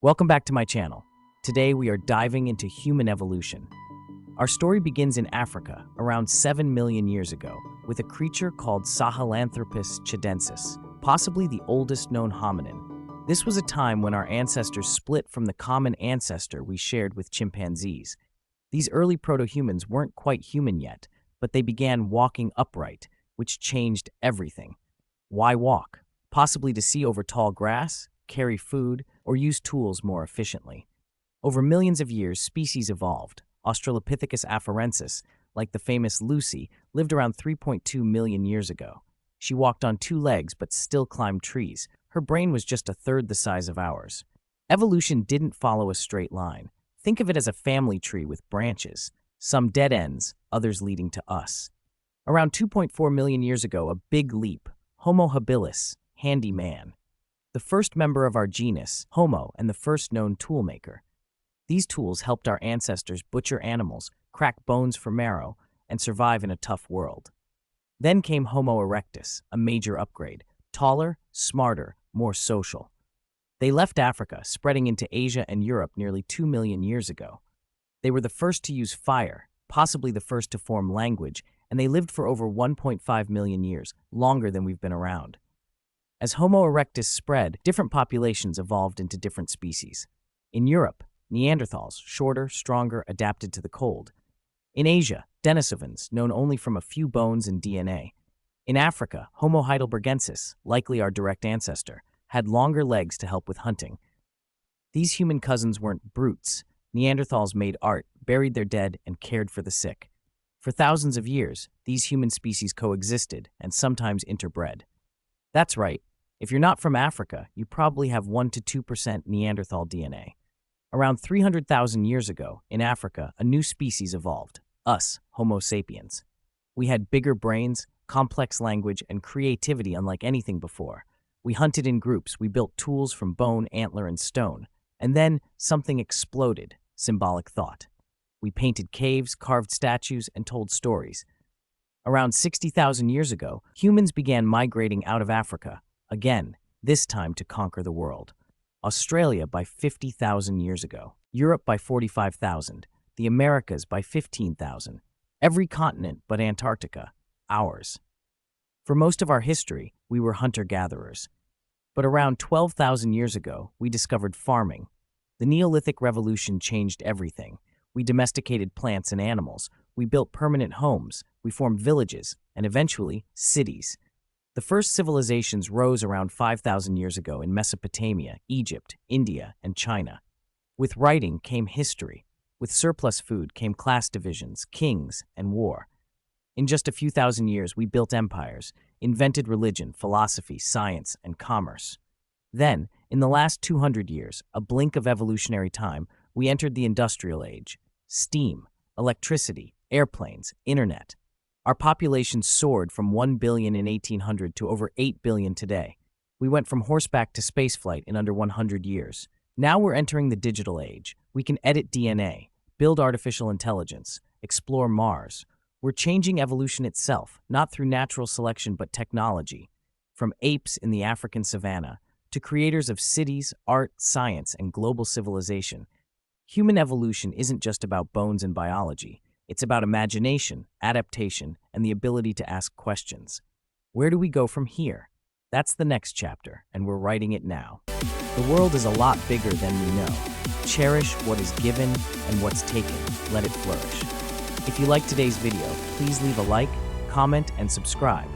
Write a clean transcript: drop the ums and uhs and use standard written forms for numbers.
Welcome back to my channel. Today we are diving into human evolution. Our story begins in Africa, around 7 million years ago, with a creature called Sahelanthropus chidensis, possibly the oldest known hominin. This was a time when our ancestors split from the common ancestor we shared with chimpanzees. These early proto-humans weren't quite human yet, but they began walking upright, which changed everything. Why walk? Possibly to see over tall grass, carry food, or use tools more efficiently. Over millions of years, species evolved. Australopithecus afarensis, like the famous Lucy, lived around 3.2 million years ago. She walked on two legs but still climbed trees. Her brain was just a third the size of ours. Evolution didn't follow a straight line. Think of it as a family tree with branches, some dead ends, others leading to us. Around 2.4 million years ago, a big leap. Homo habilis, handy man. The first member of our genus, Homo, and the first known toolmaker. These tools helped our ancestors butcher animals, crack bones for marrow, and survive in a tough world. Then came Homo erectus, a major upgrade. Taller, smarter, more social. They left Africa, spreading into Asia and Europe nearly 2 million years ago. They were the first to use fire, possibly the first to form language, and they lived for over 1.5 million years, longer than we've been around. As Homo erectus spread, different populations evolved into different species. In Europe, Neanderthals, shorter, stronger, adapted to the cold. In Asia, Denisovans, known only from a few bones and DNA. In Africa, Homo heidelbergensis, likely our direct ancestor, had longer legs to help with hunting. These human cousins weren't brutes. Neanderthals made art, buried their dead, and cared for the sick. For thousands of years, these human species coexisted and sometimes interbred. That's right. If you're not from Africa, you probably have 1 to 2% Neanderthal DNA. Around 300,000 years ago, in Africa, a new species evolved, us, Homo sapiens. We had bigger brains, complex language, and creativity unlike anything before. We hunted in groups, we built tools from bone, antler, and stone. And then something exploded, symbolic thought. We painted caves, carved statues, and told stories. Around 60,000 years ago, humans began migrating out of Africa, again, this time to conquer the world. Australia by 50,000 years ago, Europe by 45,000, the Americas by 15,000, every continent but Antarctica, ours. For most of our history, we were hunter-gatherers. But around 12,000 years ago, we discovered farming. The Neolithic Revolution changed everything. We domesticated plants and animals. We built permanent homes. We formed villages, and eventually, cities. The first civilizations rose around 5,000 years ago in Mesopotamia, Egypt, India, and China. With writing came history. With surplus food came class divisions, kings, and war. In just a few thousand years, we built empires, invented religion, philosophy, science, and commerce. Then, in the last 200 years, a blink of evolutionary time, we entered the industrial age. Steam, electricity, airplanes, internet. Our population soared from 1 billion in 1800 to over 8 billion today. We went from horseback to spaceflight in under 100 years. Now we're entering the digital age. We can edit DNA, build artificial intelligence, explore Mars. We're changing evolution itself, not through natural selection but technology. From apes in the African savanna to creators of cities, art, science, and global civilization. Human evolution isn't just about bones and biology. It's about imagination, adaptation, and the ability to ask questions. Where do we go from here? That's the next chapter, and we're writing it now. The world is a lot bigger than we know. Cherish what is given and what's taken. Let it flourish. If you liked today's video, please leave a like, comment, and subscribe.